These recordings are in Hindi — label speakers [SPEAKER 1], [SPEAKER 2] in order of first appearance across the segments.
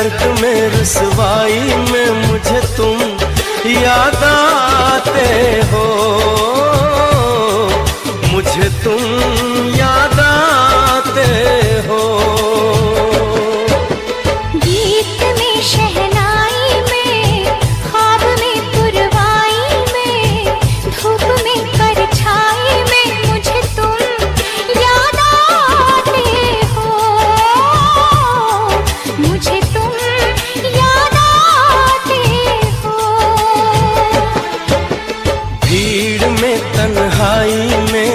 [SPEAKER 1] दर्द में रुसवाई में मुझे तुम याद आते हो, मुझे तुम याद आते हो।
[SPEAKER 2] गीत में शहनाई में, ख्वाब में पुरवाई में, धूप में परछाई में मुझे तुम याद आते हो, मुझे तुम याद आते हो।
[SPEAKER 1] भीड़ में तन्हाई में,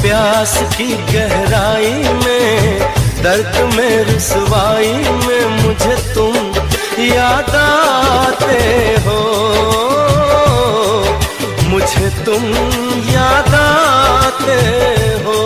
[SPEAKER 1] प्यास की गहराई में, दर्द में रुसवाई में मुझे तुम याद आते हो, मुझे तुम याद आते हो।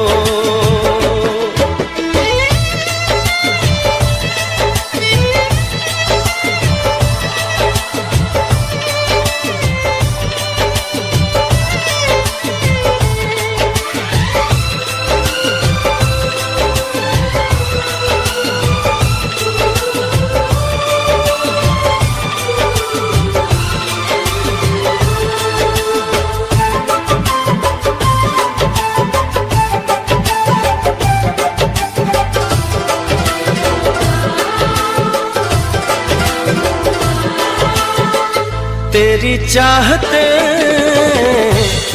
[SPEAKER 1] तेरी चाहते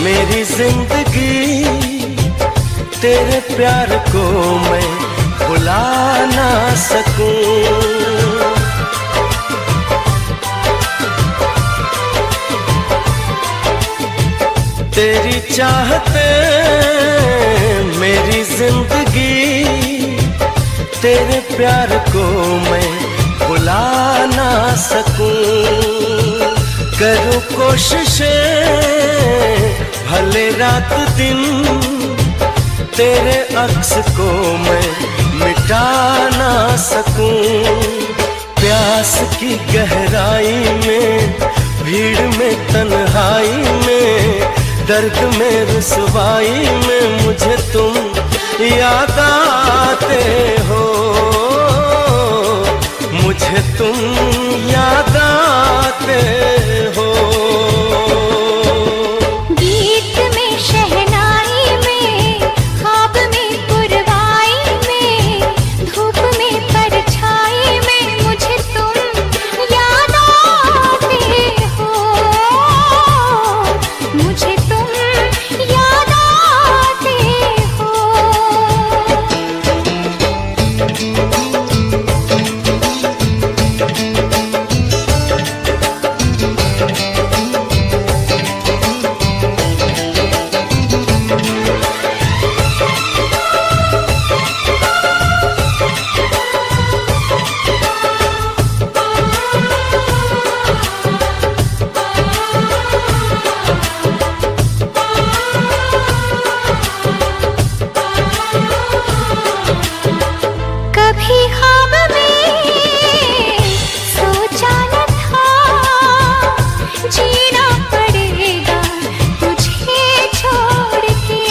[SPEAKER 1] मेरी जिंदगी, तेरे प्यार को मैं भुला ना सकूं। तेरी चाहते मेरी जिंदगी, तेरे प्यार को मैं भुला ना सकूं। करूं कोशिशें भले रात दिन, तेरे अक्स को मैं मिटा ना सकूं। प्यास की गहराई में, भीड़ में तन्हाई में, दर्द में रुसवाई में मुझे तुम याद आते हो, मुझे तुम याद आते हो।
[SPEAKER 2] गीत में शहनाई में, ख्वाब में पुरवाई में, धूप में परछाई में मुझे तुम याद आते हो, मुझे तुम याद आते हो। कभी ख्वाब में सोचा न था, जीना पड़ेगा तुझे छोड़ के।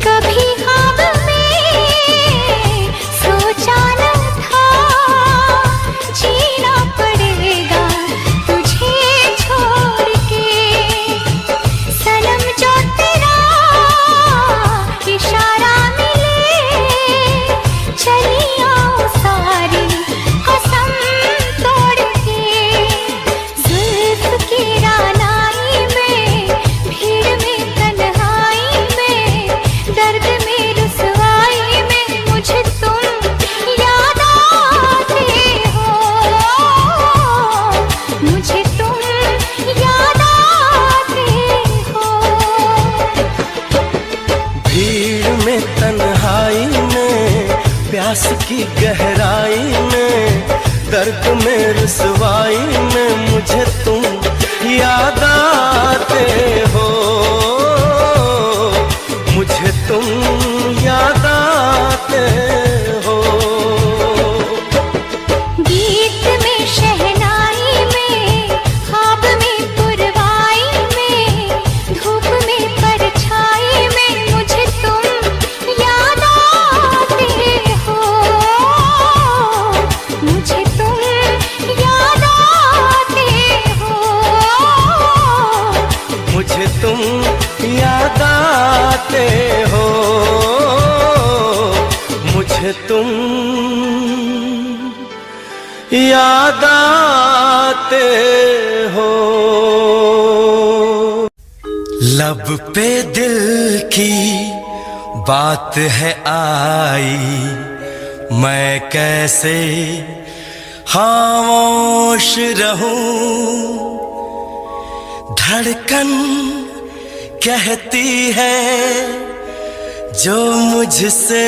[SPEAKER 2] कभी ख्वाब में सोचा न था, जीना पड़ेगा तुझे छोड़ के। सनम जो तेरा इशारा मिले, चली आओ सारी कसम तोड़ के। जुल्फ की रानाई में, भीड़ में तन्हाई में, दर्द में रुसवाई में मुझे तुम याद आते हो, मुझे तुम याद आते हो।
[SPEAKER 1] भीड़ में तन्हाई में, प्यास की गहराई में, दर्द में रुसवाई में मुझे तुम याद आते हो, मुझे तुम याद आते हो।
[SPEAKER 2] गीत में शहनाई में, ख्वाब में पुरवाई में, धूप में परछाई में मुझे तुम
[SPEAKER 1] मुझे तुम याद आते हो। लब पे दिल की बात है आई, मैं कैसे खामोश रहूं। धड़कन कहती है जो मुझसे,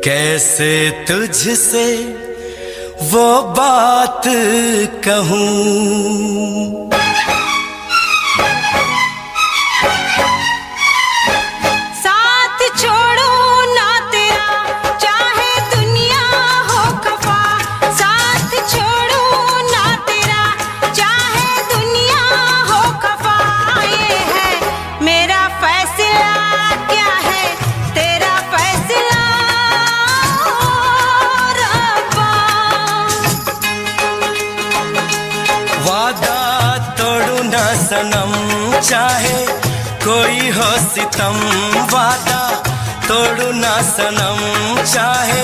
[SPEAKER 1] कैसे तुझसे वो बात कहूं। सनम चाहे कोई हो सितम, वादा तोड़ू ना सनम चाहे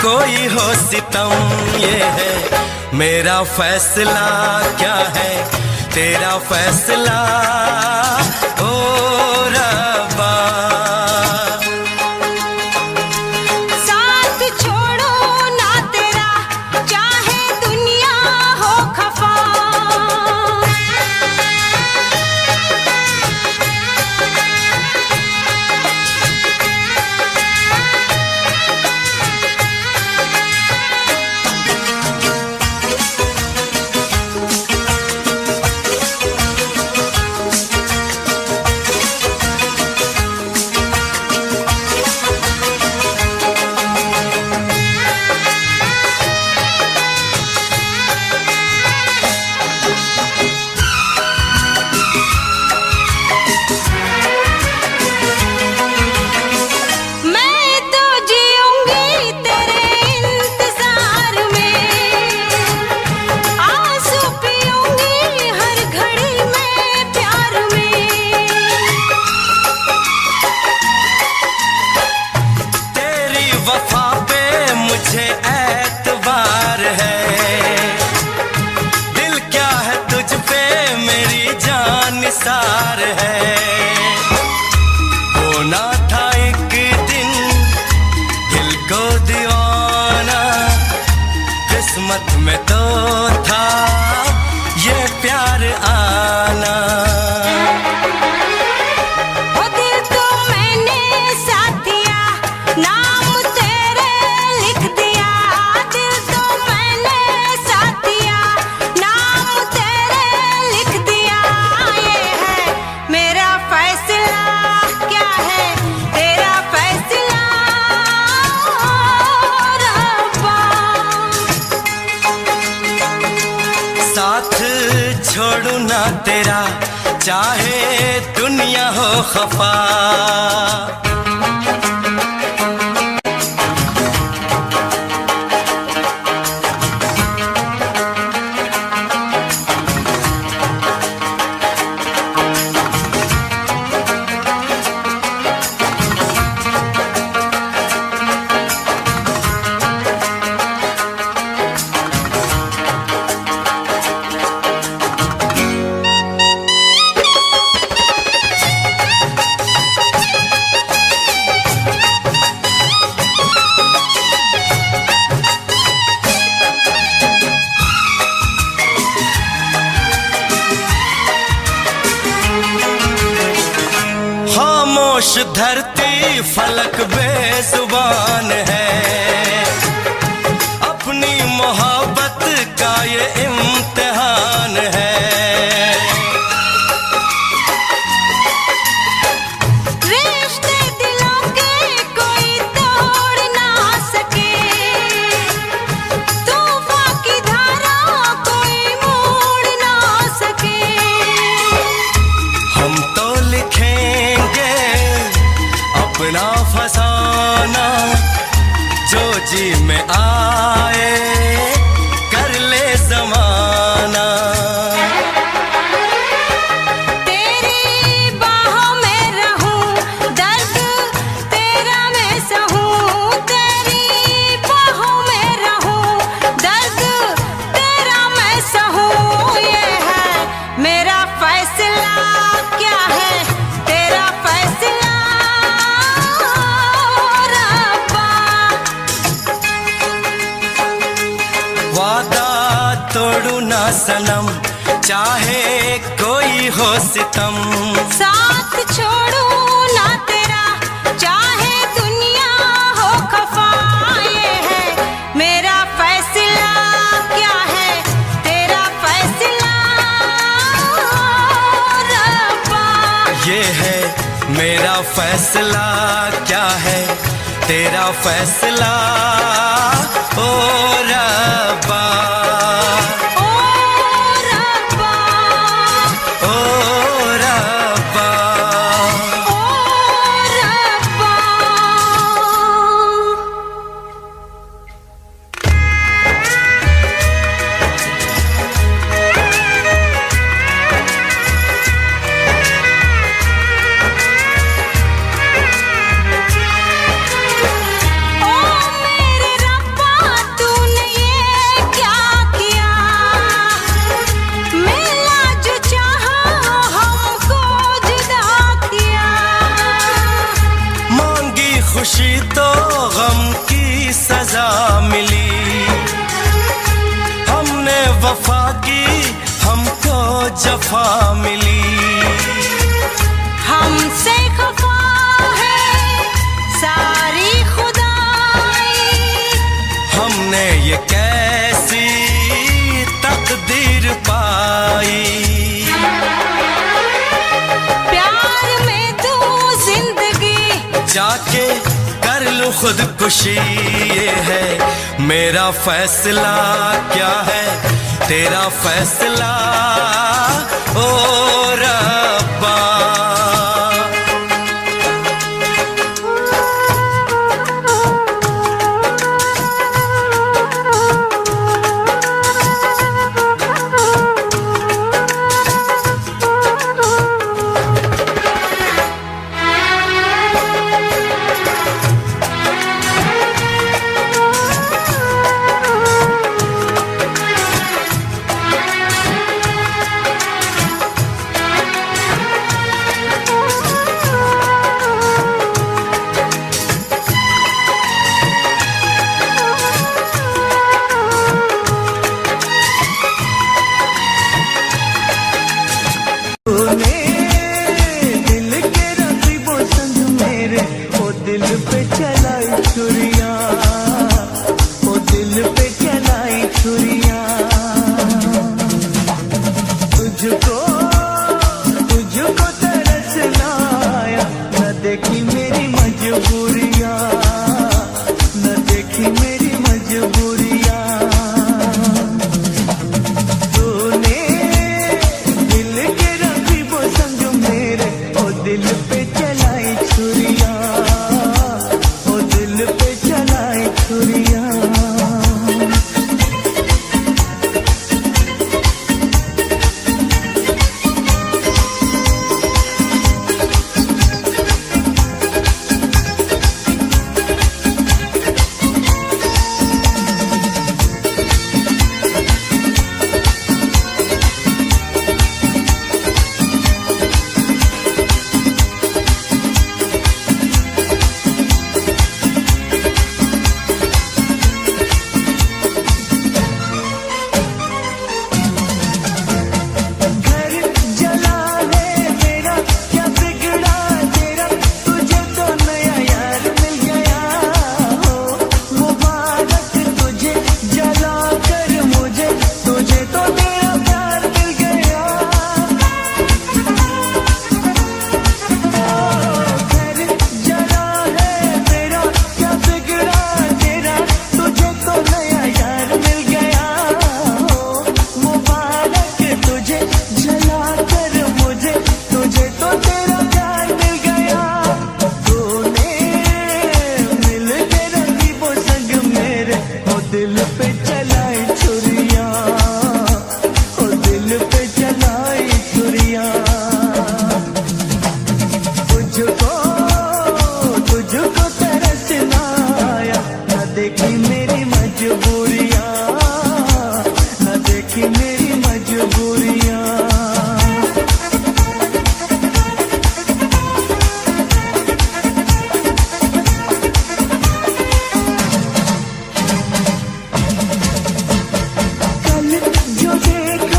[SPEAKER 1] कोई हो सितम। ये है मेरा फैसला, क्या है तेरा फैसला ओ रब्बा। सार है होना था एक दिन दिल को दीवाना, किस्मत में तो था ये प्यार आना।
[SPEAKER 2] वो दिल तो मैंने साथ दिया, नाम तेरे लिख दिया। दिल तो मैंने साथ दिया, नाम तेरे लिख दिया। ये है मेरा फैसला, क्या है तेरा फैसला रब्बा।
[SPEAKER 1] साथ छोड़ू ना तेरा चाहे दुनिया हो खफा। खामोश धरती फलक बेजुबान है, अपनी मोहब्बत का ये इम्तिहान है।
[SPEAKER 2] रिश्ते दिलों के कोई तोड़ ना सके, तूफान की धारा कोई मोड़ ना सके।
[SPEAKER 1] हम तो लिखेंगे अपना फसाना, जो सनम, चाहे कोई हो सितम।
[SPEAKER 2] साथ छोड़ू ना तेरा, चाहे दुनिया हो खफा। ये है मेरा फैसला, क्या है तेरा फैसला रब्बा।
[SPEAKER 1] ये है मेरा फैसला, क्या है तेरा फैसला ओ रब्बा। खुशी तो गम की सजा मिली, हमने वफा की हमको जफा मिली।
[SPEAKER 2] हमसे खफा है सारी खुदाई,
[SPEAKER 1] हमने ये कैसी तकदीर पाई।
[SPEAKER 2] प्यार में तू जिंदगी
[SPEAKER 1] जाके कर लूं खुदकुशी, ये है मेरा फैसला, क्या है तेरा फैसला ओ रब्बा।
[SPEAKER 3] जो देख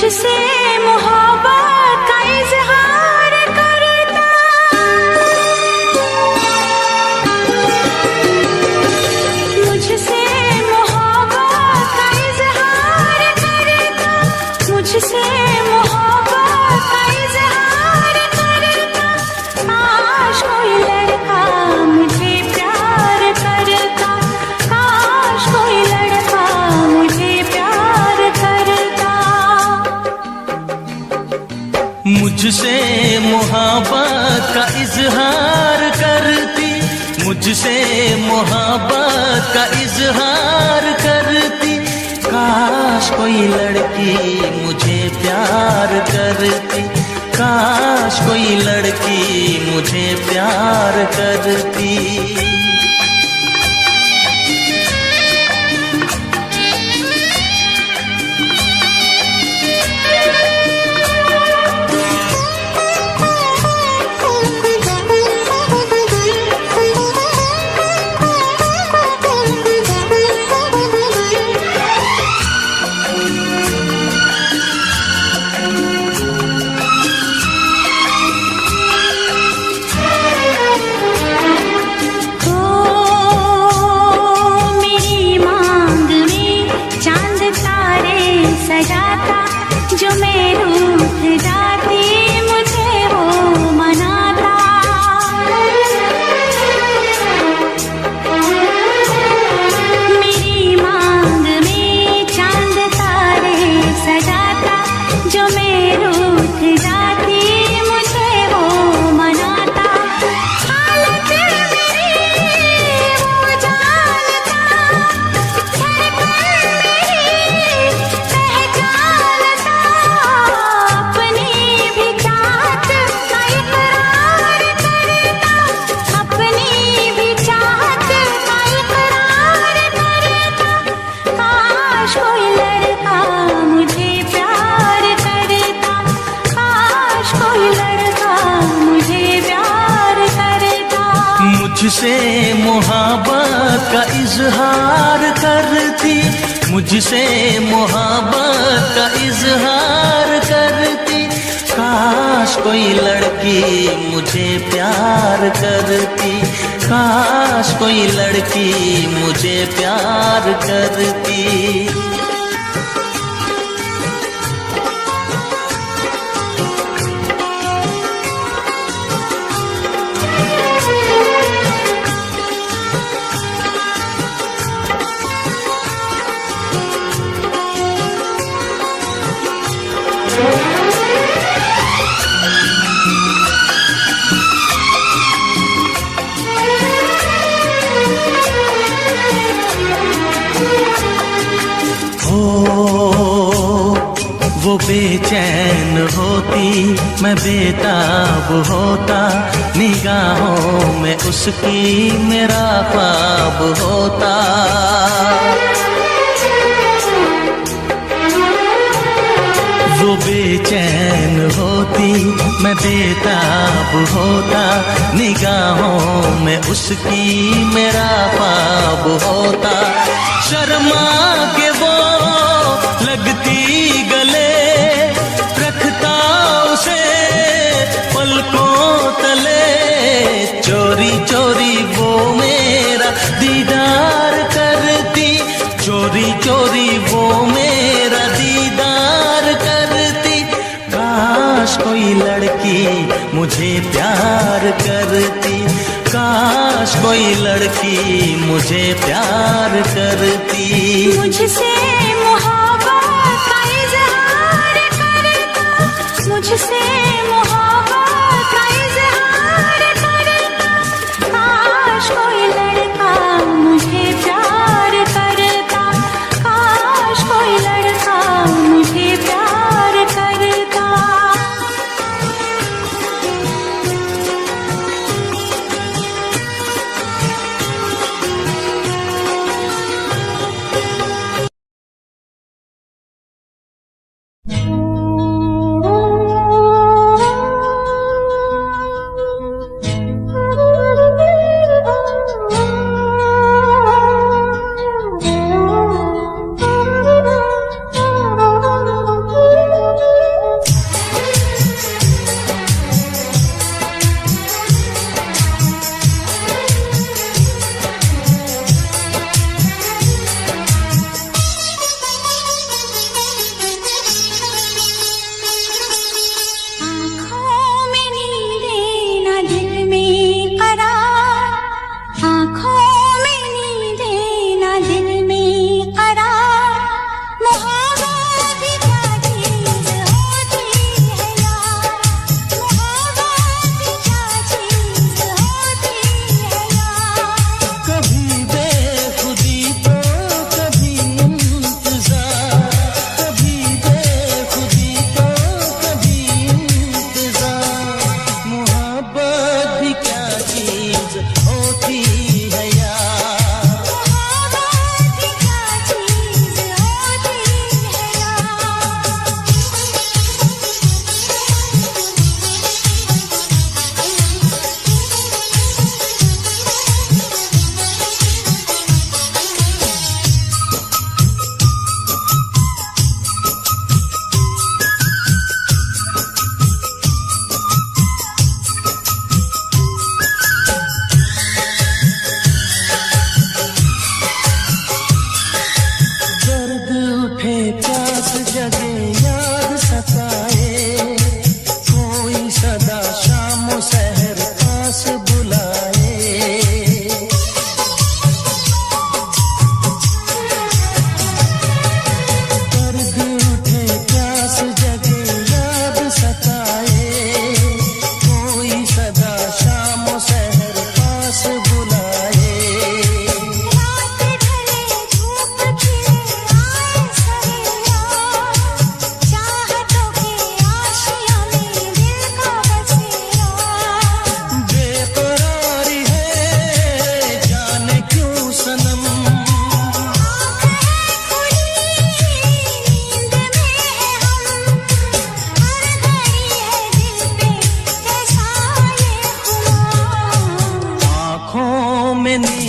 [SPEAKER 2] मुझसे मोहब्बत का इजहार करता, मुझसे मोहब्बत का इजहार करता, मुझसे मोहब्बत का इजहार करता। काश कोई लड़का मुझे प्यार करता, काश कोई लड़का मुझे प्यार करता।
[SPEAKER 1] मुझसे मोहब्बत का इजहार करती, मुझसे मोहब्बत का इजहार करती। काश कोई लड़की मुझे प्यार करती, काश कोई लड़की मुझे प्यार करती।
[SPEAKER 2] सजाता, जो मैं रूठ जाती मुझे वो मनाता। मेरी मांग में चांद तारे सजाता, जो मैं रूठ जाती मुझे वो मनाता। हालत मेरी वो जानता,
[SPEAKER 1] मुझसे मोहब्बत का इजहार करती, मुझसे मोहब्बत का इजहार करती। काश कोई लड़की मुझे प्यार करती, काश कोई लड़की मुझे प्यार करती। वो बेचैन होती, मैं बेताब होता, निगाहों में उसकी मेरा ख्वाब होता। वो बेचैन होती, मैं बेताब होता, निगाहों में उसकी मेरा ख्वाब होता। शर्मा के वो लगती गले, रखता उसे पलकों तले। चोरी चोरी वो मेरा दीदार करती, चोरी चोरी वो मेरा दीदार करती। काश कोई लड़की मुझे प्यार करती, काश कोई लड़की मुझे प्यार करती।
[SPEAKER 2] मुझसे मोहब्बत का इजहार करता, मुझसे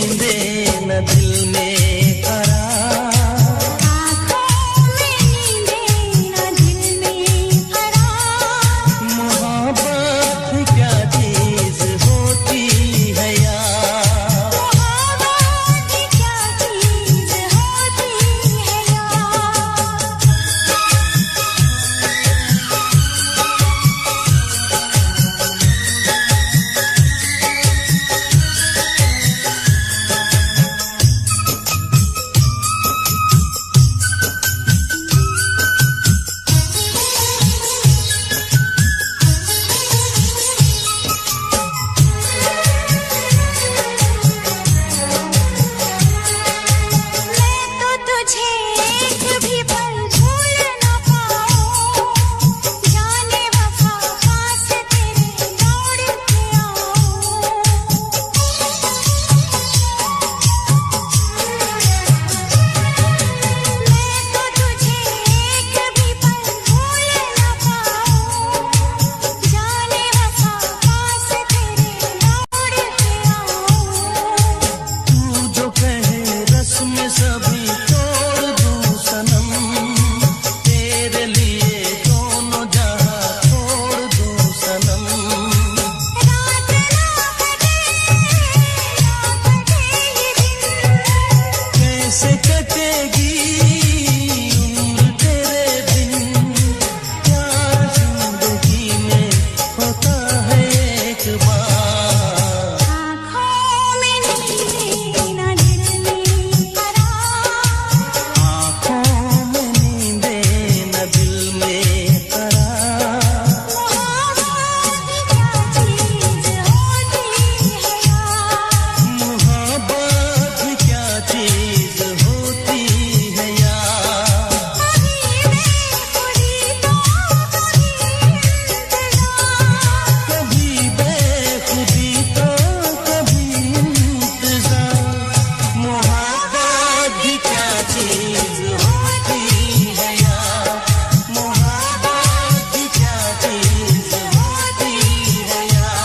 [SPEAKER 1] नींदे न दिल में करार,
[SPEAKER 2] आँखों में नींदे न दिल में करार।
[SPEAKER 1] मोहब्बत क्या चीज होती है यार,
[SPEAKER 2] मोहब्बत क्या चीज होती है यार। मैं तो तुझे कभी पल भूल न पाऊं, जाने वफा पास तेरे दौड़ के आऊं। मैं तो तुझे कभी पल भूल न पाऊं, जाने वफा पास तेरे दौड़ के आऊं।
[SPEAKER 1] तू जो कहे रस्म सभी तोड़ दूं सनम, तेरे लिए दोनों जहां छोड़ दूं सनम।
[SPEAKER 2] रात ना कटे ये दिन,
[SPEAKER 1] कैसे कटेगी उम्र तेरे बिन, क्या जिंदगी में होता है एक बार।
[SPEAKER 2] आँखों में नींदे न दिल में करार।
[SPEAKER 1] आँखों में नींदे न दिल में करार,
[SPEAKER 2] मोहब्बत क्या चीज होती है यार।
[SPEAKER 1] मोहब्बत क्या चीज होती है यार।
[SPEAKER 2] कभी बेखुदी तो कभी इंतजार।
[SPEAKER 1] कभी बेखुदी तो कभी इंतजार, मोहब्बत भी क्या चीज होती है यार, मोहब्बत भी क्या चीज होती है यार।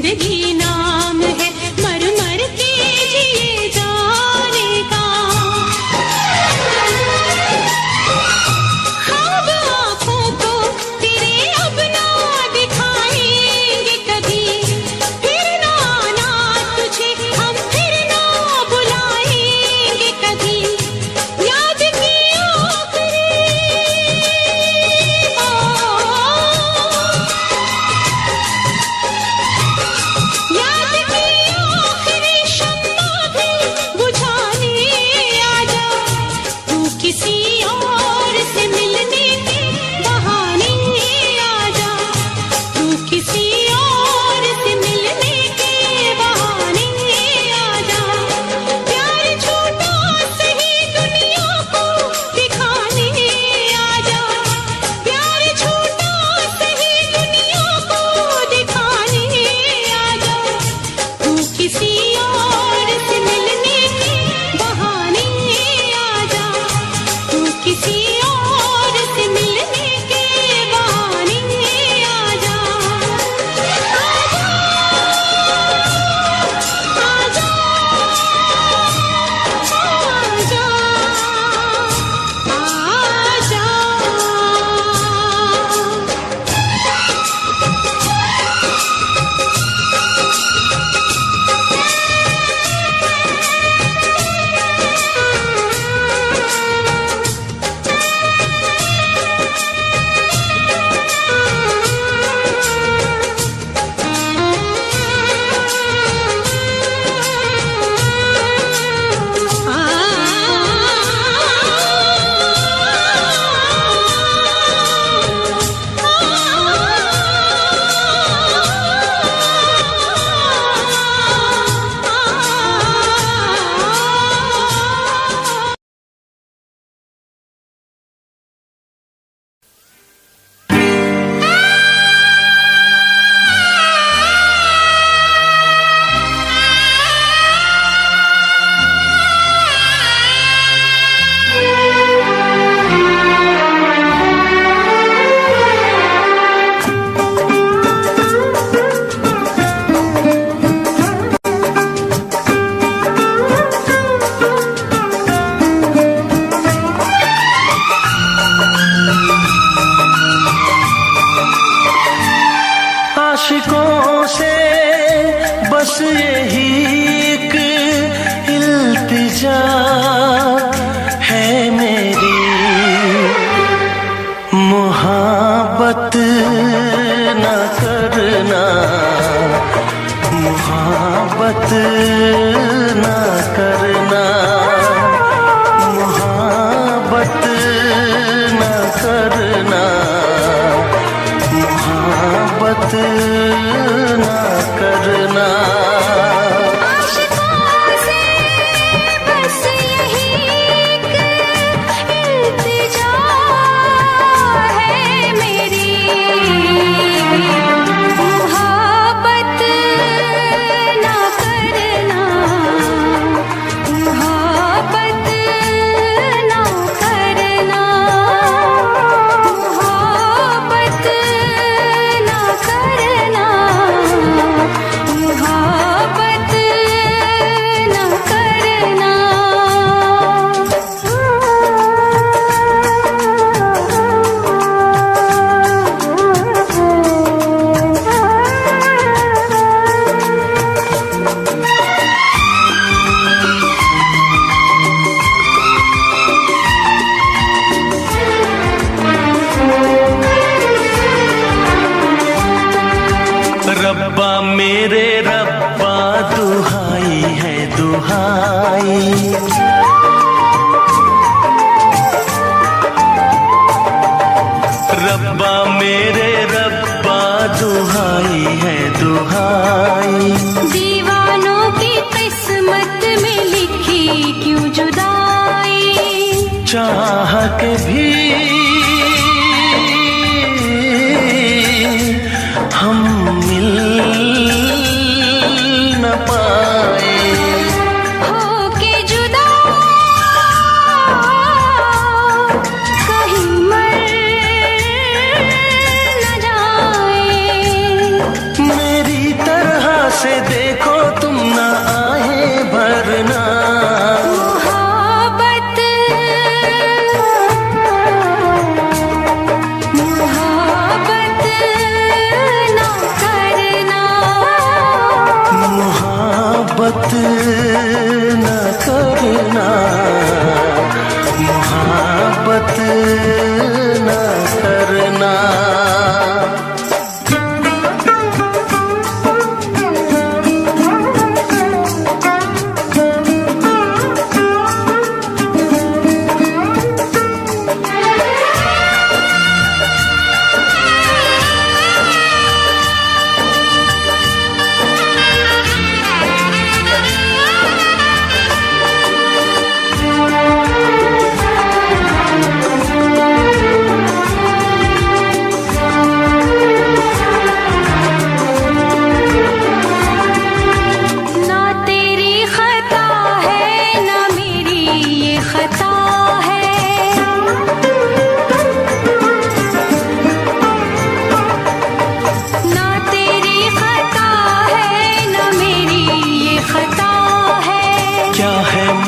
[SPEAKER 2] जिंदगी नाम है मर मर के जिए जाने का। ख्वाब आँखों को तेरे अब ना दिखाएंगे कभी, फिर ना आना तुझे हम फिर ना बुलाएंगे कभी। याद की आखिरी याद की आखिरी शम्मा भी बुझाने आजा, तू किसी और से मिलने के बहाने आजा, तू किसी और से मिलने के बहाने आजा। प्यार छोटा सही दुनिया को दिखाने आजा, प्यार छोटा सही दुनिया को दिखाने आजा, तू किसी और से मिलने के बहाने आजा, तू किसी और से मिलने के बहाने आजा। आजा आजा आजा आजा।
[SPEAKER 1] आशिकों से बस यही एक इल्तिजा है मेरी, मोहब्बत न करना, मोहब्बत न करना, मोहब्बत न करना, मोहब्बत न करना।
[SPEAKER 2] आशिकों से बस यही एक इल्तिजा है मेरी, मोहब्बत ना करना, मोहब्बत ना करना, मोहब्बत ना करना, मोहब्बत ना करना।
[SPEAKER 1] रब्बा मेरे रब्बा दुहाई है दुहाई, रब्बा मेरे रब्बा दुहाई है दुहाई।
[SPEAKER 2] दीवानों की किस्मत में लिखी क्यों जुदाई,
[SPEAKER 1] चाह के भी हम मिल न पाए,
[SPEAKER 2] होके जुदा कहीं मर न जाए।
[SPEAKER 1] मेरी तरह मोहब्बत न करना, मोहब्बत न करना।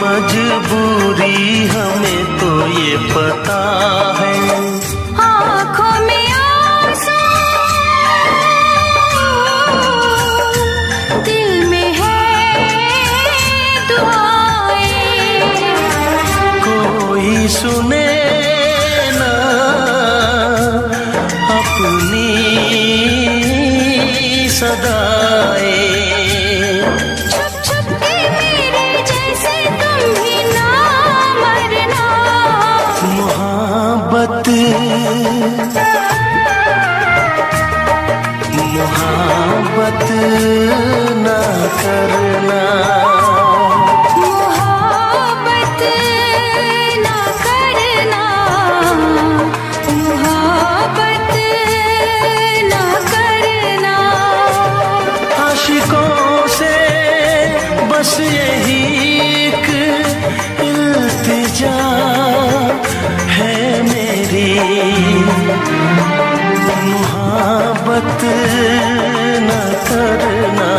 [SPEAKER 1] मजबूरी हमें तो ये पता है,
[SPEAKER 2] आँखों में आंसू, दिल में है दुआएं।
[SPEAKER 1] कोई सुने ना अपनी सदाएं, मोहब्बत मोहब्बत न करना,
[SPEAKER 2] मोहब्बत न करना, मोहब्बत न करना।
[SPEAKER 1] आशिकों से बस यही एक इल्तिजा है मेरी, मोहब्बत न करना,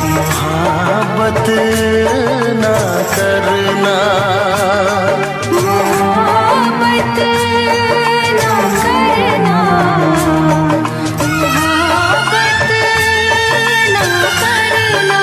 [SPEAKER 1] मोहब्बत न करना,
[SPEAKER 2] मोहब्बत न करना, मोहब्बत न करना।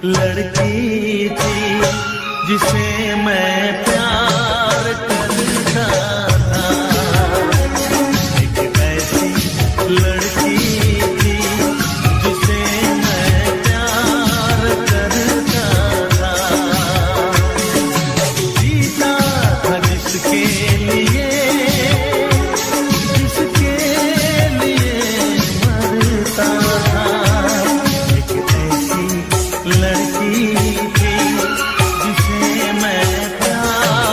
[SPEAKER 1] लड़की थी जिसे मैं प्यार करता था, एक ऐसी लड़की थी जिसे मैं प्यार करता था, जीता था जिसके लिए, जिसके लिए मरता था, एक ऐसी लड़की थी जिसे मैं प्यार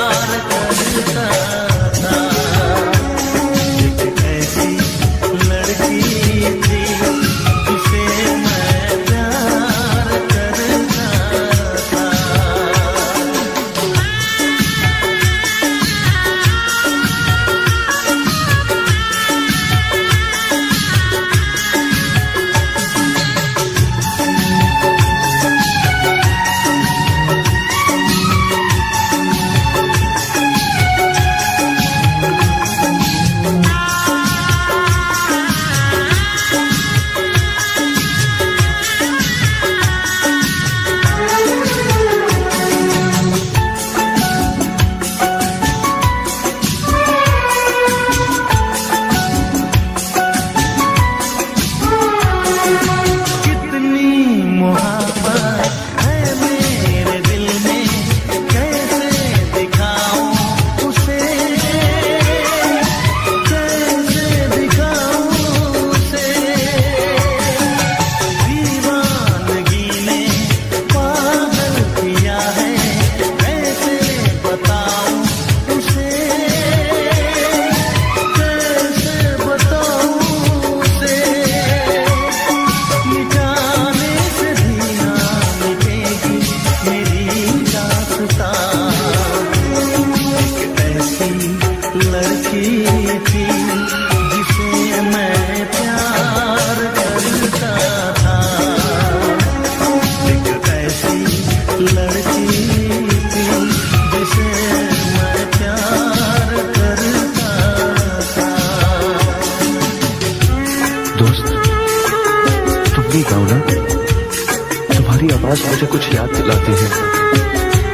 [SPEAKER 3] आवाज मुझे कुछ याद दिलाती है।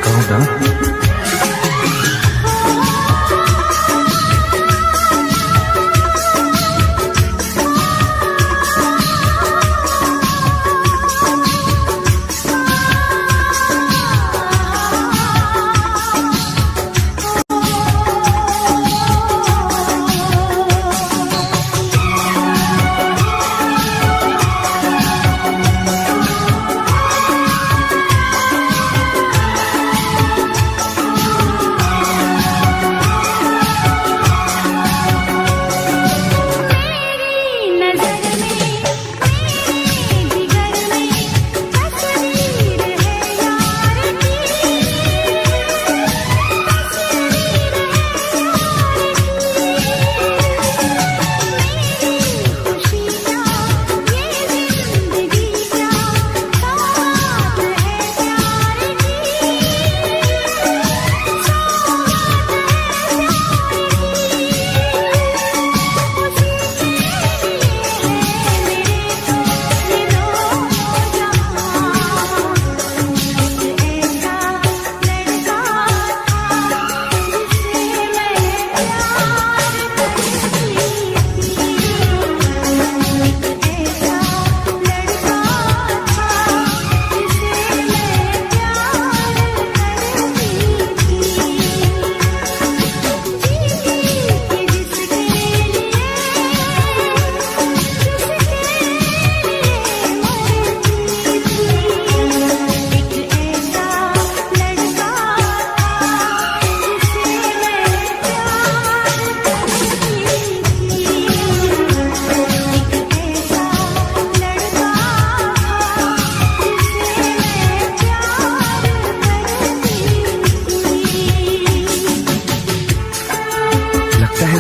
[SPEAKER 3] कहो ना।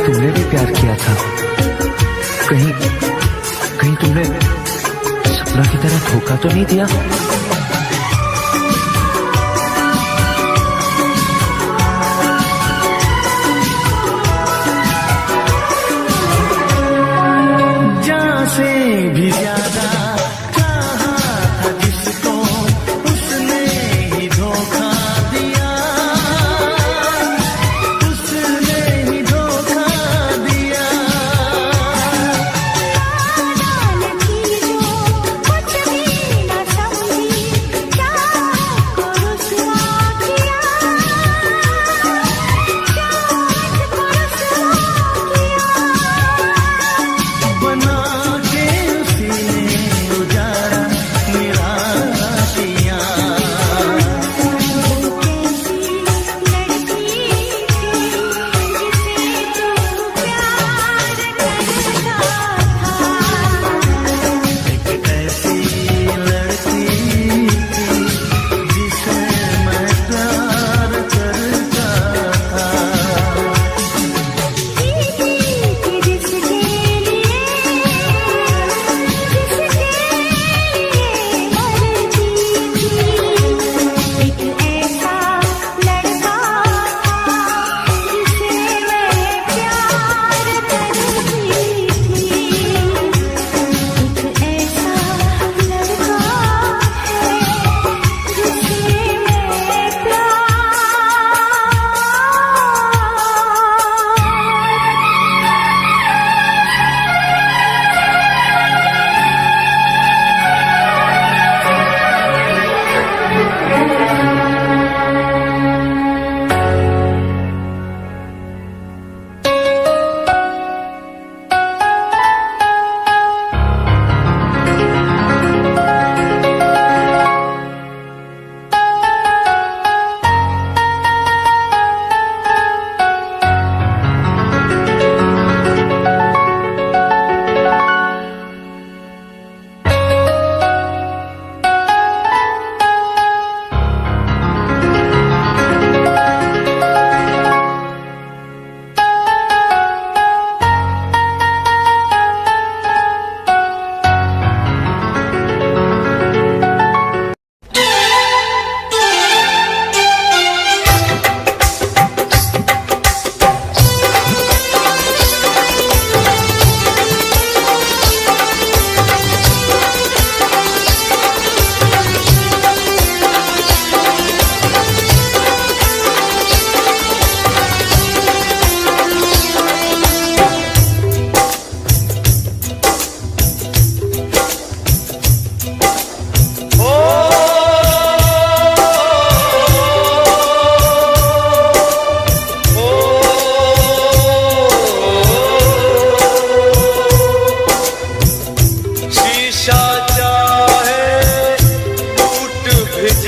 [SPEAKER 3] तुमने भी प्यार किया था। कहीं कहीं तुमने सपना की तरह धोखा तो नहीं दिया?
[SPEAKER 1] जान से भी ज्यादा चाहा था जिसको उसने ही धोखा दिया, उसने ही धोखा दिया।
[SPEAKER 2] कुछ भी न समझी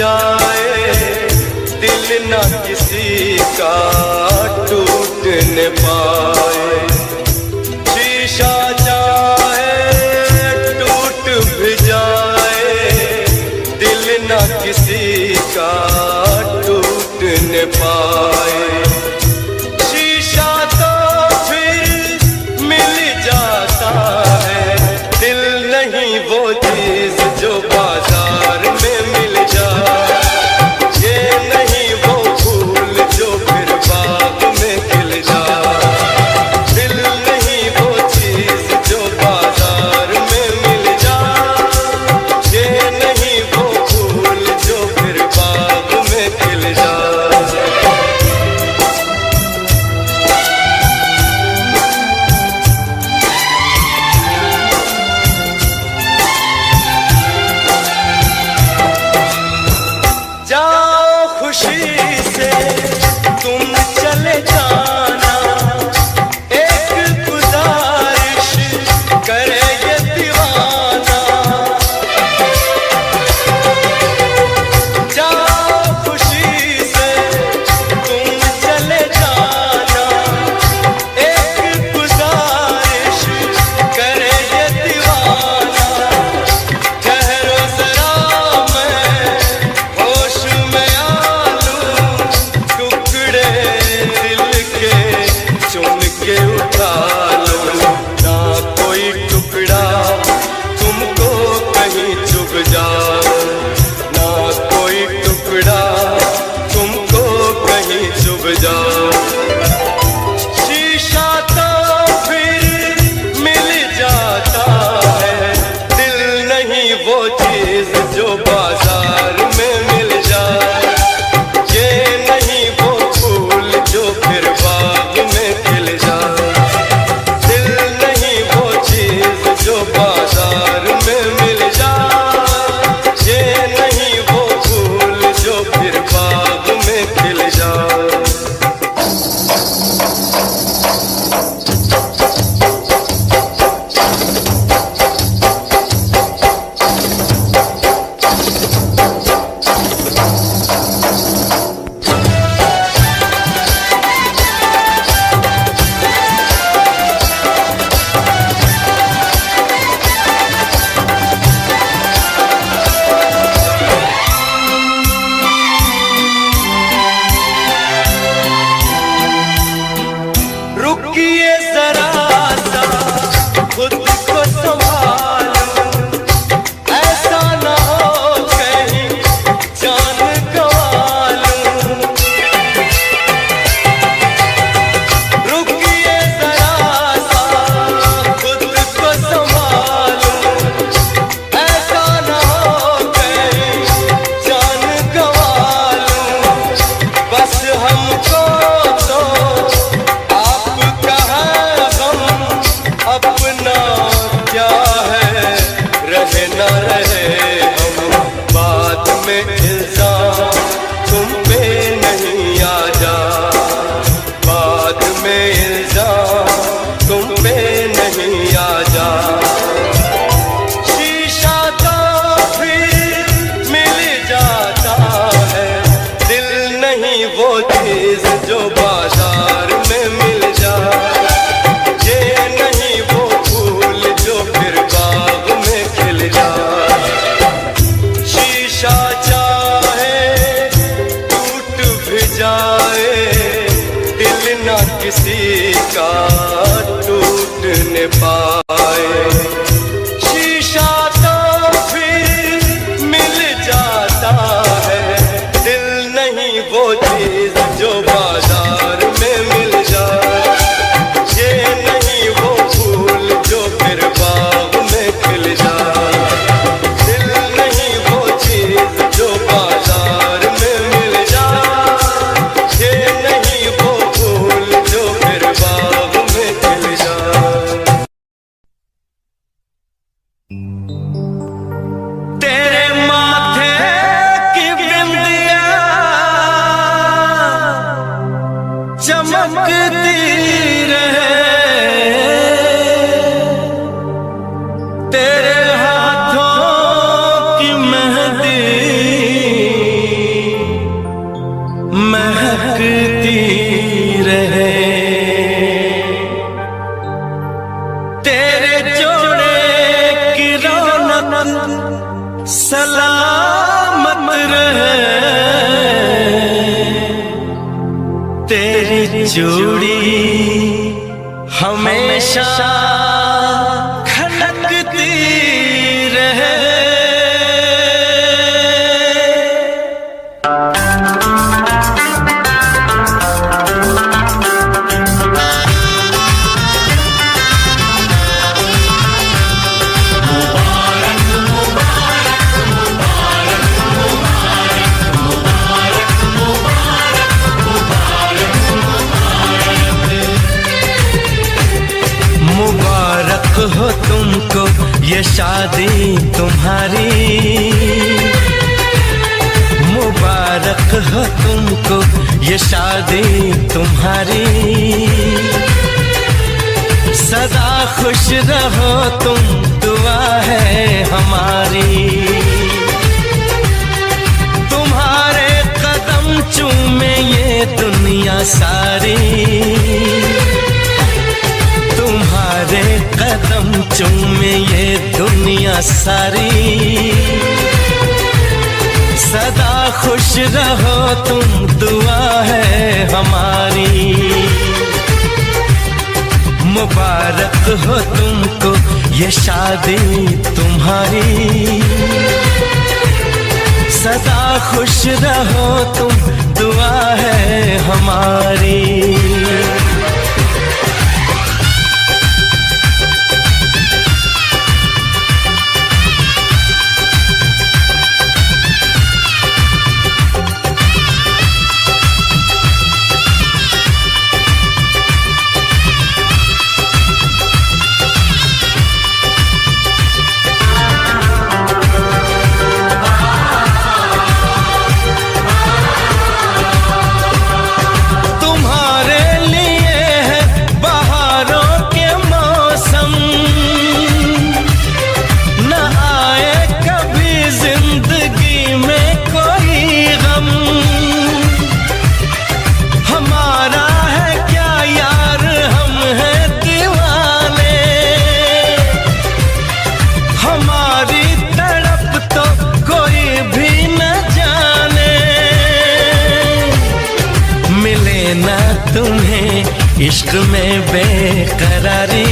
[SPEAKER 4] जाए, दिल न किसी का टूट न पाए। शीशा चाहे टूट भी जाए, दिल न किसी का टूट न पाए। शीशा तो फिर मिल जाता है, दिल नहीं वो चीज जो बाजार में मिल जाए। ये नहीं वो फूल जो फिर बाग में खिल जाए। दिल नहीं वो चीज जो बाजार में मिल जाए। ये नहीं वो फूल जो फिर बाग में खिल जाए। तेरी चूड़ी हमेशा खनकती रहे। मुबारक हो तुमको ये शादी तुम्हारी, मुबारक हो तुमको ये शादी तुम्हारी। सदा खुश रहो तुम, दुआ है हमारी। तुम्हारे कदम चूमे ये दुनिया सारी, तुम्हारे कदम चूमे ये दुनिया सारी। सदा खुश रहो तुम, दुआ है हमारी। मुबारक हो तुमको ये शादी तुम्हारी। सदा खुश रहो तुम, दुआ है हमारी। तुम्हें इश्क में बेकरारी,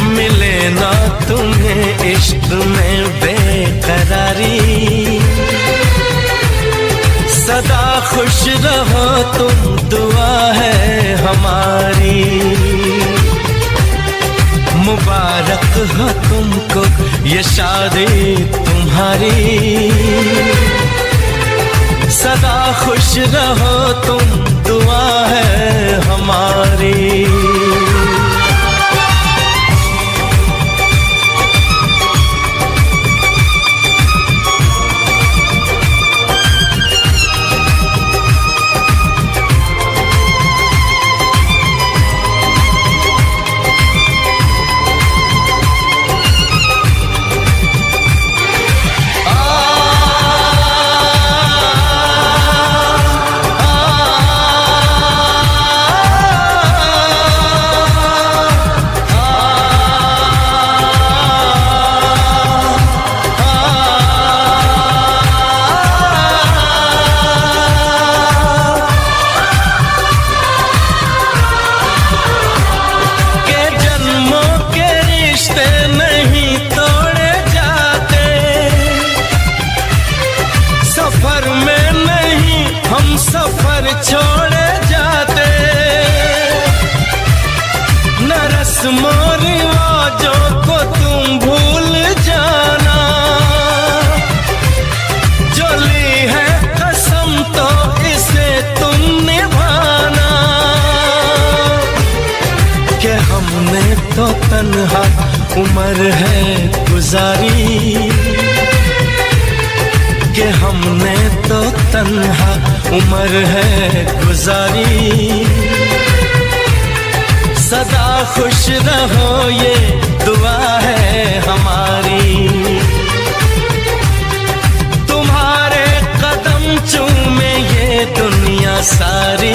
[SPEAKER 4] मिले ना तुम्हें इश्क में बेकरारी। सदा खुश रहो तुम, दुआ है हमारी। मुबारक हो तुमको ये शादी तुम्हारी। सदा खुश रहो तुम, दुआ है हमारी। सफर छोड़े जाते, न रस्मों रिवाजों को तुम भूल जाना। जो ली है कसम तो इसे तुम निभाना। कि हमने तो तन्हा उम्र है गुजारी, कि हमने तो तन्हा उम्र है गुजारी। सदा खुश रहो ये दुआ है हमारी। तुम्हारे कदम चूमे ये दुनिया सारी,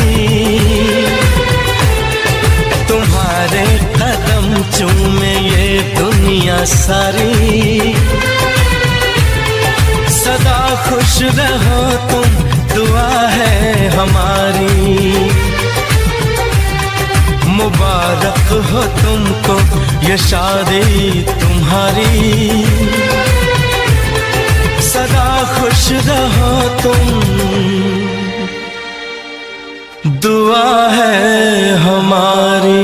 [SPEAKER 4] तुम्हारे कदम चूमे ये दुनिया सारी। सदा खुश रहो तुम, दुआ है हमारी, मुबारक हो तुमको ये शादी तुम्हारी, सदा खुश रहो तुम, दुआ है हमारी।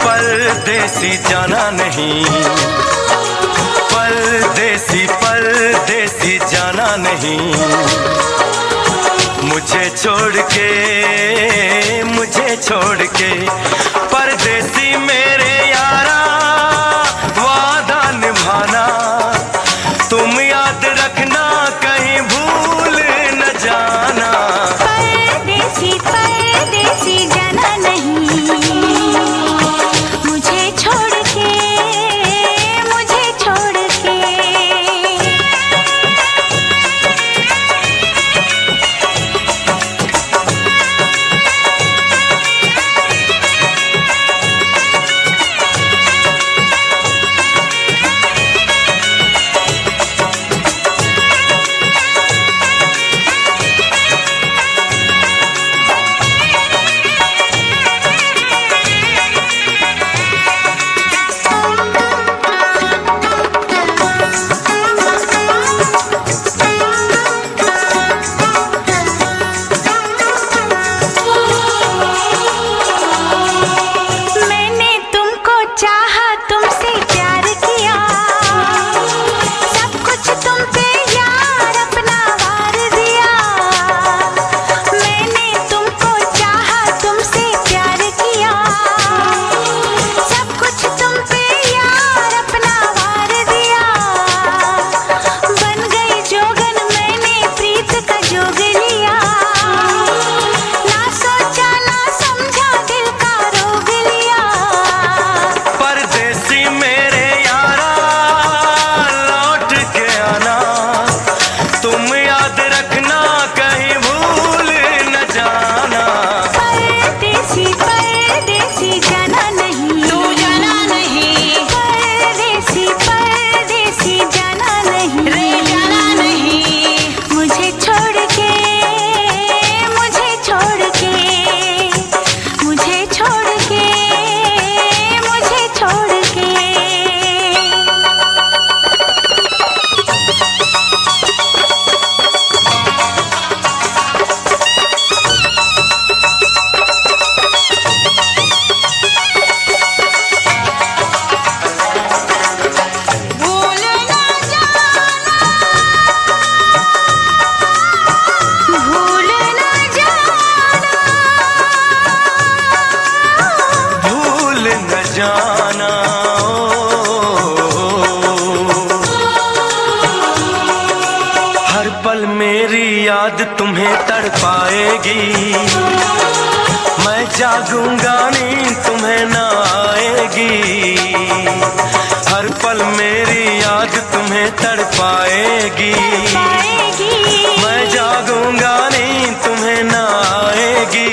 [SPEAKER 4] परदेसी जाना नहीं, परदेसी परदेसी जाना नहीं, मुझे छोड़ के परदेसी मेरे यारा, वादा निभाना तुम याद रखना, कहीं भूल न जाना।
[SPEAKER 2] परदेसी परदेसी जाना नहीं, मुझे छोड़ के
[SPEAKER 4] जागूंगा नींद तुम्हें ना आएगी, हर पल मेरी याद तुम्हें तड़पाएगी। मैं जागूंगा नींद तुम्हें ना आएगी,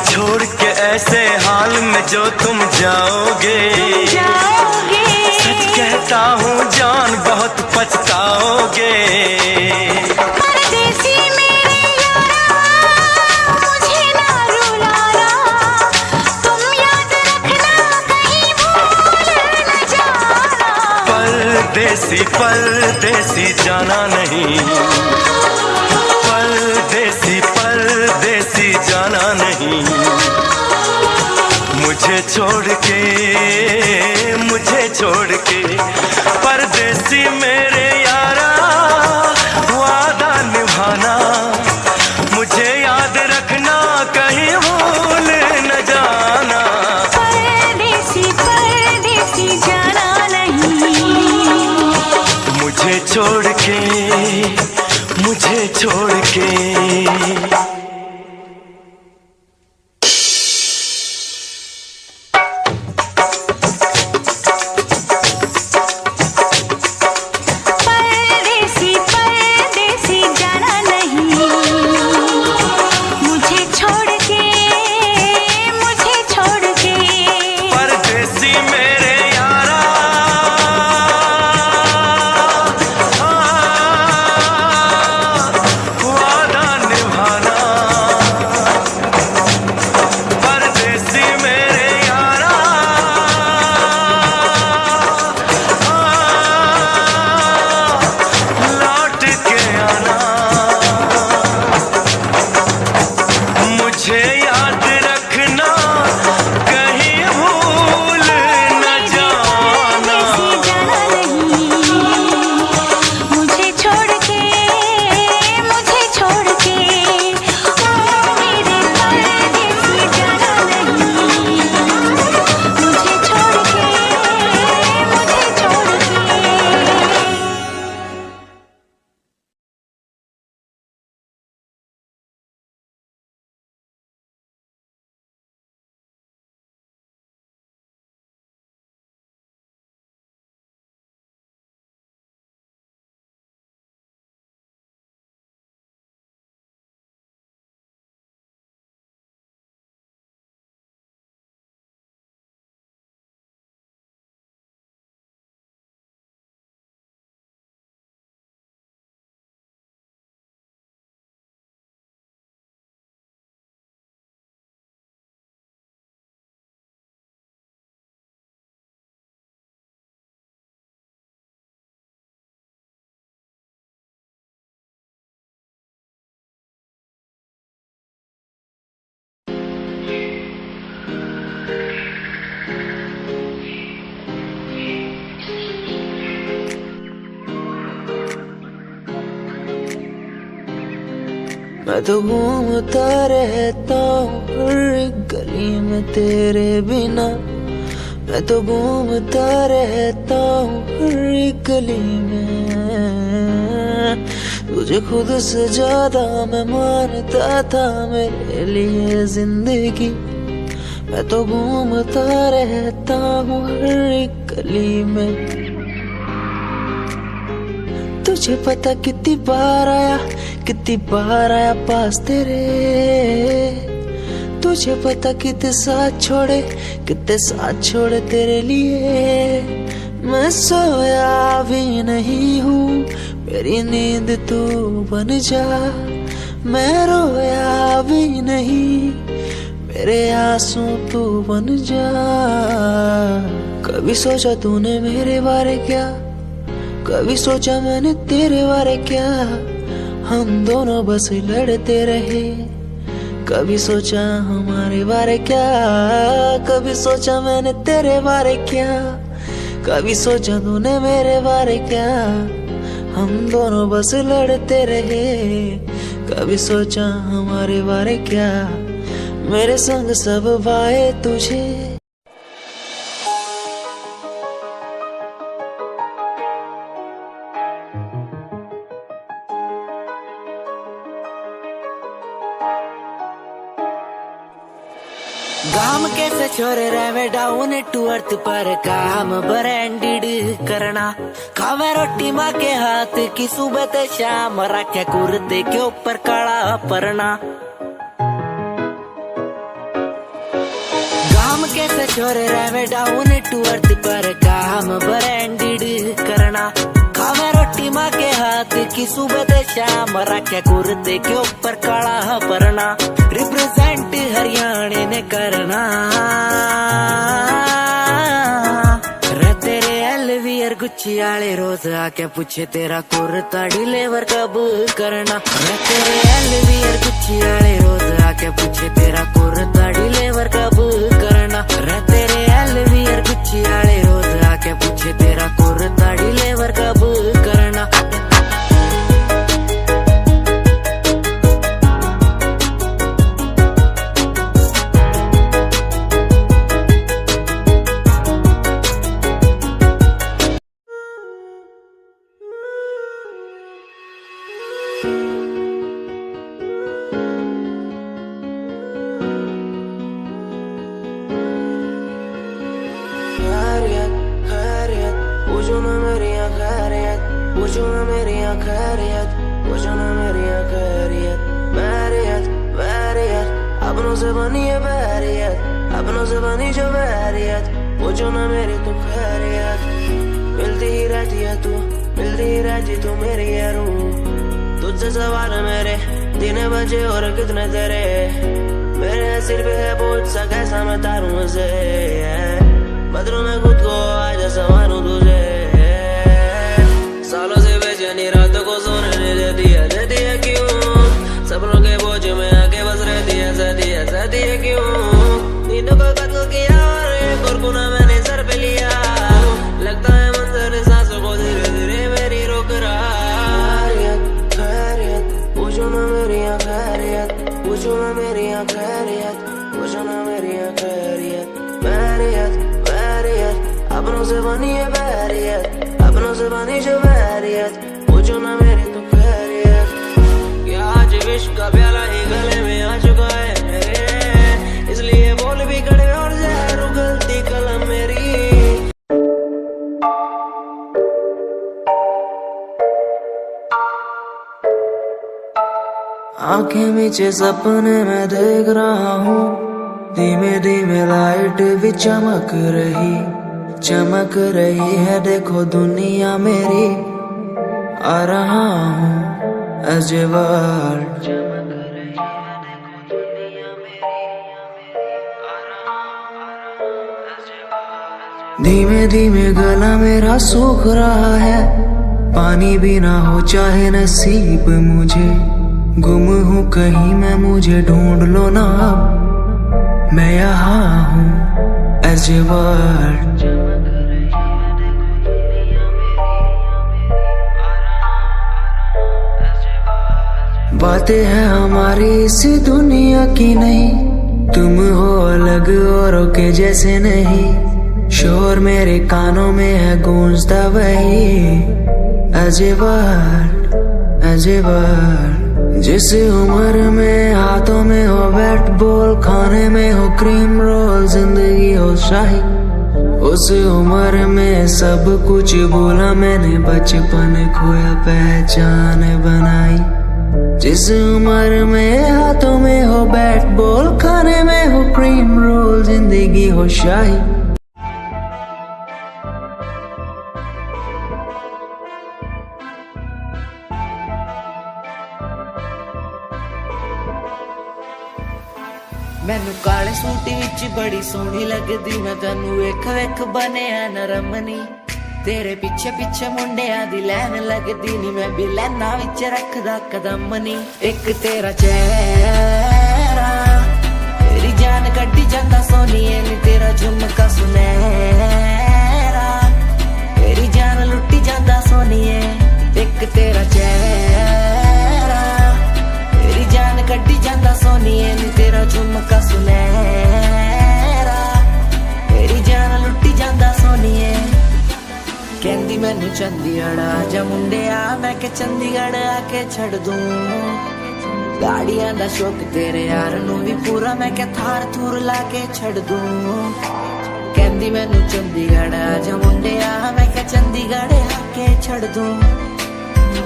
[SPEAKER 4] छोड़ के ऐसे हाल में जो तुम जाओगे। सच कहता हूँ जान बहुत पछताओगे।
[SPEAKER 2] परदेसी मेरे यारा मुझे ना रुलाना, तुम याद रखना कहीं भूल न जाना।
[SPEAKER 4] परदेसी परदेसी जाना नहीं, परदेसी परदेसी जाना नहीं, मुझे छोड़ के परदेसी मेरे यारा वादा निभाना, मुझे याद रखना कहीं भूल न जाना।
[SPEAKER 2] परदेसी परदेसी जाना नहीं,
[SPEAKER 4] मुझे छोड़ के
[SPEAKER 1] मैं तो घूमता रहता हूँ हर एक गली में तेरे बिना। मैं तो घूमता रहता हूँ हर एक गली में, तुझे खुद से ज्यादा मैं मानता था मेरे लिए जिंदगी। मैं तो घूमता रहता हूँ हर एक गली में। तुझे पता कितनी बार आया पास तेरे। तुझे पता कितने साथ छोड़े तेरे लिए। मैं सोया भी नहीं हूँ, मेरी नींद तू बन जा। मैं रोया भी नहीं, मेरे आंसू तू बन जा। कभी सोचा तूने मेरे बारे क्या, कभी सोचा मैंने तेरे बारे क्या। हम दोनों बस लड़ते रहे, कभी सोचा हमारे बारे क्या। कभी सोचा मैंने तेरे बारे क्या, कभी सोचा तूने मेरे बारे क्या। हम दोनों बस लड़ते रहे, कभी सोचा हमारे बारे क्या। मेरे संग सब भाए तुझे। गाम कैसे छोरे रहे डाउन टू अर्थ पर काम ब्रांडेड करना खावे रोटी माँ के हाथ की सुबह ते शाम रखे कुर्ते के ऊपर काला परना गाम कैसे छोरे रहे डाउन टू अर्थ पर काम ब्रांडेड करना खावे रोटी माँ के हाथ की सुबह ते शाम रखे कुर्ते के ऊपर काला परना रिप्रेजेंट हरियाणा ने करना रे तेरे एलवीयर गुच्ची आले रोज आके पूछे तेरा कुर्ता डिलीवर कब करना रे तेरे एलवीयर गुच्ची आले रोज आके पूछे तेरा कुर्ता डिलीवर कब करना रे तेरे एलवीयर गुच्ची आले रोज आके पूछे तेरा कुर्ता डिलीवर कब करना
[SPEAKER 5] पूछो ना मेरी खैरियत पूछो ना मेरी खैरियत पूछो ना मेरी खैरियत बैरियत बैरियत अपनों से बनी है बैरियत अपनों से बनी जो बैरियत पूछो ना मेरी तू खैरियत मिलती ही रहती है तू मिलती ही रहती तू मेरी है रूह तुझसे सवाल मेरे दिन बजे और कितने तेरे मेरे सिर पे है बोझ सा कैसा मैं तारूं उसे बदलूं मैं खुद को आज संवारूं तुझे सालों से बेचैनी रातों को सोने नहीं देती है क्यों सपनों के बोझ में आके बस रहती है क्यों नींदों को कत्ल किया और एक और गुनाह मैंने सर पे लिया लगता है मंजर सांसों को धीरे धीरे मेरी रोक रहा खैरियत पूछो ना मेरी खैरियत पूछो ना मेरी खैरियत पूछो ना मेरी खैरियत बैरियत बैरियत अपनों से बनी है बैरियत अपनों से बनी जो बैरियत पूछो ना मेरी तो खैरियत क्या आज विश्व का प्याला ही गले में आ चुका है मेरे इसलिए बोल भी कड़े और जहर उगलती कलम मेरी आंखें नीचे सपने मैं देख रहा हूँ धीमे धीमे लाइट भी चमक रही है देखो दुनिया मेरी आ रहा हूँ as a world धीमे धीमे गला मेरा सूख रहा है पानी भी ना हो चाहे नसीब मुझे गुम हूँ कहीं मैं मुझे ढूंढ लो ना अब मैं यहाँ हूँ as a world बातें हैं हमारी इस दुनिया की नहीं तुम हो अलग औरों के जैसे नहीं शोर मेरे कानों में है गूंजता वही as a word जिस उम्र में हाथों में हो बैट बॉल खाने में हो क्रीम रोल जिंदगी हो शाही उस उम्र में सब कुछ भूला मैंने बचपन खोया पहचान बनाई जिस उम्र में हाथों में हो बैट बॉल खाने में हो क्रीम रोल जिंदगी हो शाही
[SPEAKER 1] मैनू काले सूट विच बड़ी सोहनी लगदी मैं तैनू वेख वेख बनिया नरमनी तेरे पीछे पीछे मुंडिया दी लैन लगदी नी मैं भी लैना विच रखदा कदम नी एक तेरा चेहरा तेरी जान कड्डी जांदा सोनिए नी तेरा झुमका सुनहरा तेरी जान लुट्टी जांदा सोनिए एक तेरा चेहरा तेरी जान कड्डी जांदा सोनिए नी तेरा झुमका सुनहरा तेरी जान लुट्टी जांदा सोनिए कहंदी मैनू चंडीगढ़ आजा मुंडिया मैं के चंडीगढ़ आके छड़ दूं
[SPEAKER 5] गाड़ियां दा शौक तेरे यार नू भी पूरा मैं क्या थार थूर ला के छड़ दूं कहंदी मैनू चंडीगढ़ आ जा मुंडिया मैं क्या चंडीगढ़ आके छड़ दूं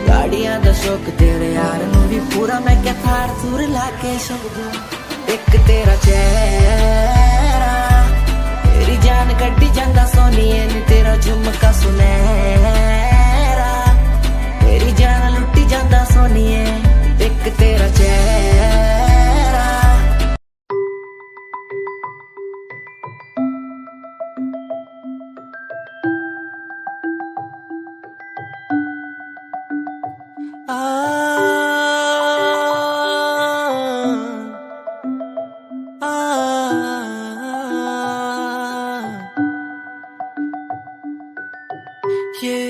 [SPEAKER 5] गाड़ियां दा शौक तेरे यार नू भी पूरा मैं क्या थार थूर ला के छड़ दूं एक तेरा चेहरा तेरी जान कड्डी जांदा सोनिए नी तेरा झुमका सुनहरा तेरी जान लुटी जांदा सोनिए एक तेरा चेहरा
[SPEAKER 1] ये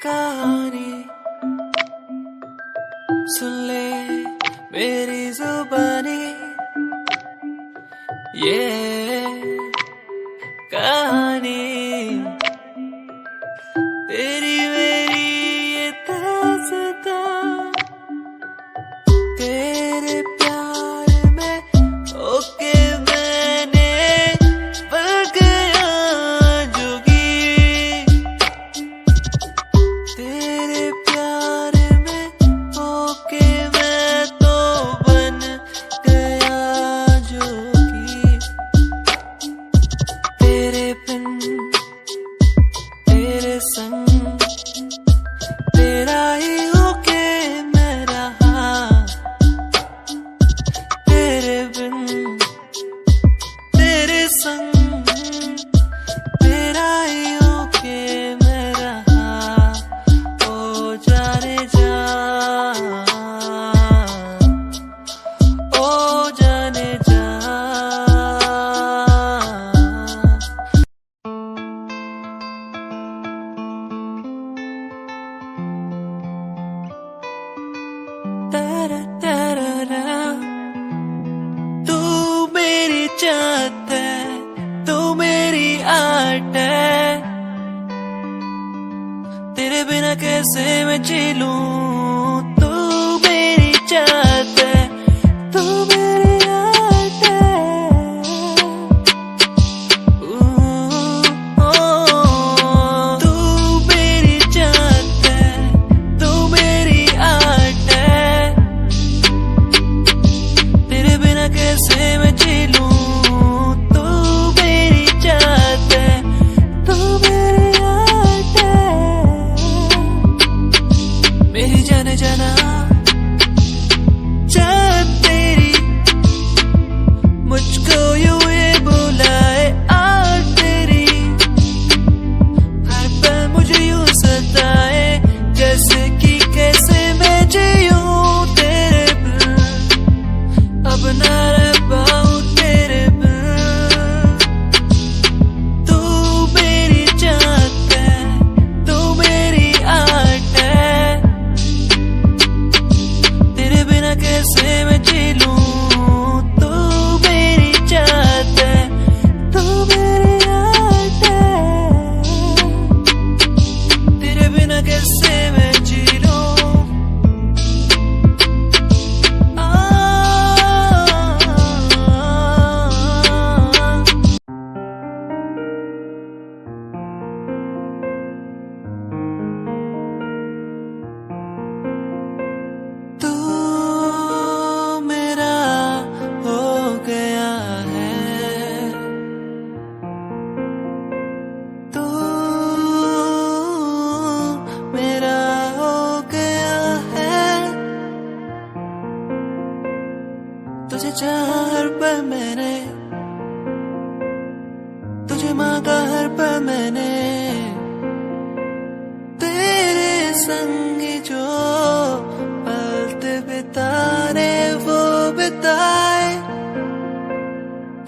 [SPEAKER 1] कहानी सुन ले मेरी जुबानी ये कहानी तेरी मेरी ये दास्तां तेरे प्यार में ओके मैंने बन गया जोगी तेरे प्यार में ओके मैं तो बन गया जोगी तेरे बिन तेरे संग तेरा ही होके मैं रहा तेरे बिन तेरे संग तेरा ही होके मैं रहा ओ जाने जा ओ जाने जा तारा तारा रा तू मेरी चाहत है तू मेरी आर्ट है तेरे बिना कैसे मैं जी लूं तू मेरी चाहत है तू मेरी आर्ट है तू मेरी चाहत है तू मेरी आर्ट है तेरे बिना कैसे मैं जी लूं तू मेरी चाहत है तू मेरी आर्ट है मेरी जाने जाना चाहत तेरी मुझको यूं ये बुलाए आज तेरी हर पल मुझे यूं सताए जैसे कि कैसे मैं जीऊं तेरे बिन अब ना रह पाऊं तेरे बिन तू मेरी चाहत है तू मेरी आर्ट है तेरे बिना कैसे मैं जी लूं तू मेरी चाहत है तू मेरी आर्ट है तेरे बिना कैसे मैं जी लूं तू मेरा हो गया है तू मेरा हो गया है तुझे चाहा हर पल मैंने तुझे मांगा हर पल मैंने तेरे संग जो पल बिताने वो बिताए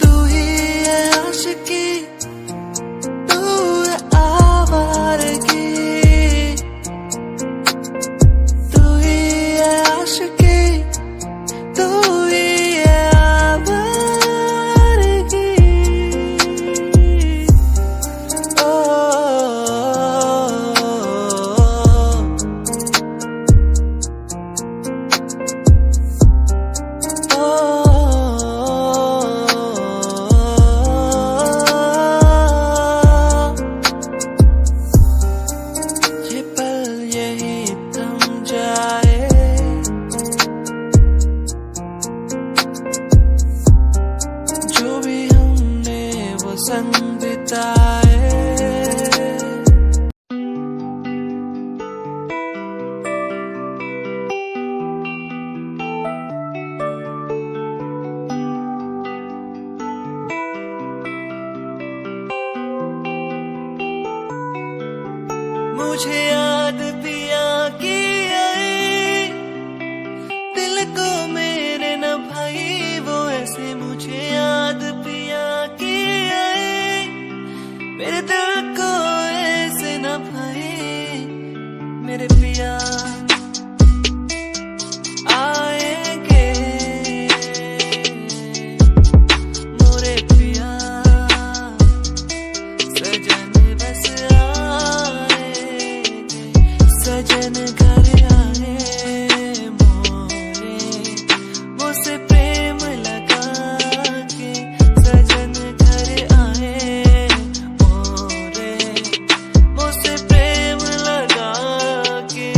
[SPEAKER 1] तू ही है आशिकी तू है आवारगी तू ही है आशिकी तू ही है आवारगी ओ संग बिताए। मुझे याद पिया की आई, दिल को मेरे न भाई वो ऐसे। मुझे याद पिया की आई, मेरे दिल को ऐसे न भाई। मेरे पिया आएंगे, मोरे पिया सजन बस सजन घर आए मोरे, मुझसे प्रेम लगा के सजन घर आए मोरे, मुझसे प्रेम लगा के।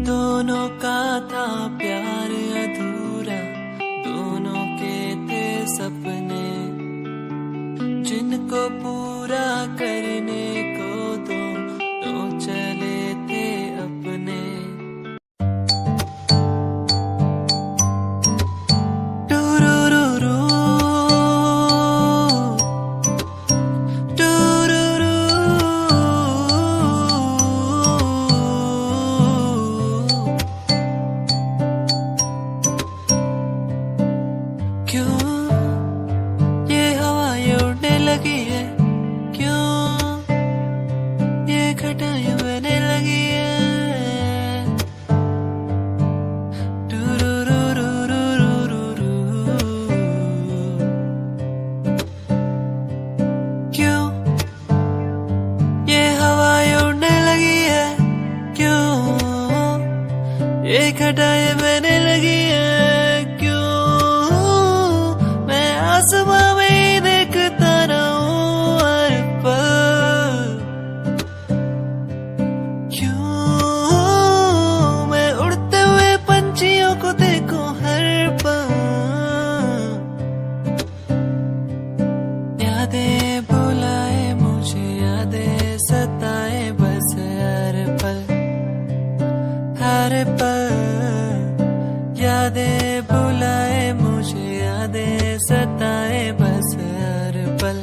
[SPEAKER 1] दोनों का था प्यार अधूरा, दोनों के थे सपने, जिनको पूरा करने को दोनों चले थे अपने। टूरूरूरू, टूरूरू, क्यों ये हवाएं उड़ने लगी है, क्यों ये घटाएं बहने लगी है। टूरूरूरूरूरूरू, क्यों ये हवाएं उड़ने लगी है, क्यों ये घटाएं बहने लगी है। क्यों मैं आसमां में देखता रहूं हर पल, क्यों मैं उड़ते हुए पंछियों को देखूं हर पल। यादें बुलाए मुझे, यादें सताए बस हर पल, हर पल। यादें बुलाए मुझे, यादें सताए बस हर पल।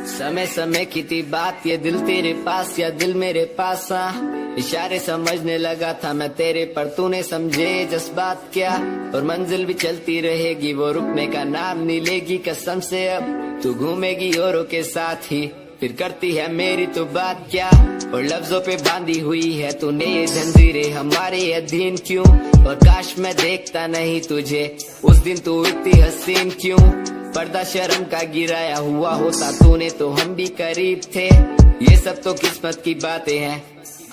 [SPEAKER 6] समय समय की थी बात, ये दिल तेरे पास या दिल मेरे पास। इशारे समझने लगा था मैं तेरे, पर तूने समझे जज्बात क्या। और मंजिल भी चलती रहेगी, वो रुकने का नाम नहीं लेगी कसम से। अब तू घूमेगी औरों के साथ ही, फिर करती है मेरी तो बात क्या। और लफ्जों पे बांधी हुई है तूने ये जंजीरें, हमारे अधीन क्यों। और काश मैं देखता नहीं तुझे उस दिन, तू इतनी हसीन क्यों। पर्दा शर्म का गिराया हुआ होता तूने तो हम भी करीब थे। ये सब तो किस्मत की बातें हैं,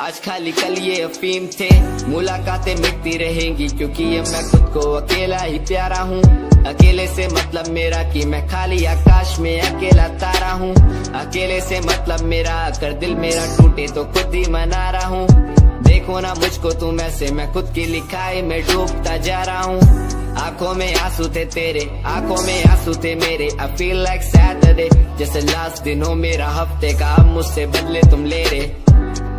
[SPEAKER 6] आज खाली कल ये अफीम थे। मुलाकातें मिटती रहेंगी क्योंकि अब मैं खुद को अकेला ही प्यारा हूँ। अकेले से मतलब मेरा कि मैं खाली आकाश में अकेला तारा हूँ। अकेले से मतलब मेरा अगर दिल मेरा टूटे तो खुद ही मना रहा हूँ। देखो ना मुझको तुम ऐसे, मैं खुद की लिखाई में डूबता जा रहा हूँ। आंखों में आंसू थे तेरे, आंखों में आंसू थे मेरे। I feel like Saturday, जैसे लास्ट दिन हो मेरा हफ्ते का, अब मुझसे बदले तुम ले रहे।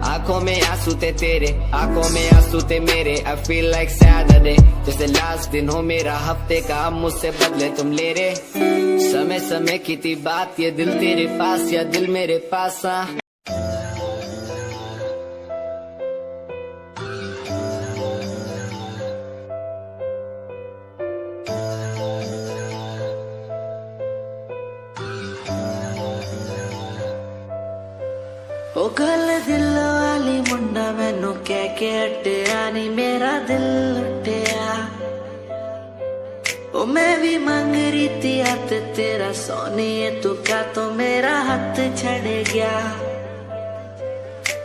[SPEAKER 6] आंखों में आंसू थे तेरे, आंखों में आंसू थे मेरे। I feel like Saturday, जैसे लास्ट दिन हो मेरा हफ्ते का, अब मुझसे बदले तुम ले रहे। समय समय की थी बात, ये दिल तेरे पास या दिल मेरे पास।
[SPEAKER 1] ओ गल दिल वाली मुंडा मैनू कह के हटिया नी, मेरा दिल
[SPEAKER 5] मैं भी मांग रही थी हाथ तेरा सोनिए, तू क्या तो मेरा हाथ छड़ गया।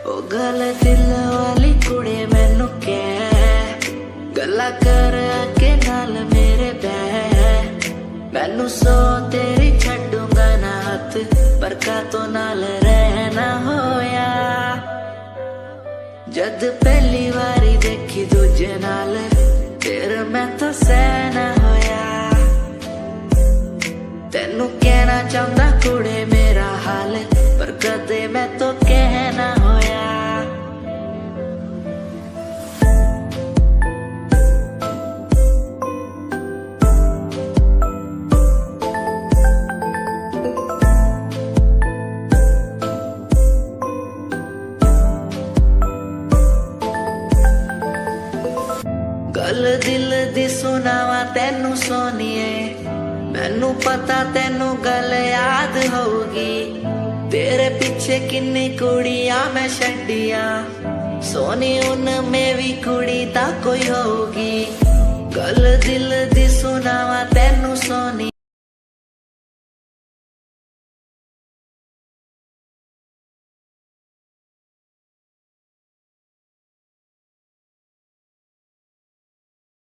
[SPEAKER 5] ओ गल दिल वाली कुड़े मैनू कह गल्ला कर के नाल मेरे बह, मैनू सो तेरी छड्डूंगा ना हाथ, पर का तो नाल रहना होया। जद पहली बारी देखी दूजे नाल फिर मैं तो सहना होया। तेनू कहना चाहता कुड़े मेरा हाल, पर कदे मैं तो कहना होया। गल दिल दी सुनावा तेनू सोनिए, मैनू पता तेनू गल याद होगी। तेरे पीछे किन्नी कुड़ियां मैं छड्डियां, सोनी उनमें भी कुड़ी ता कोई होगी। गल दिल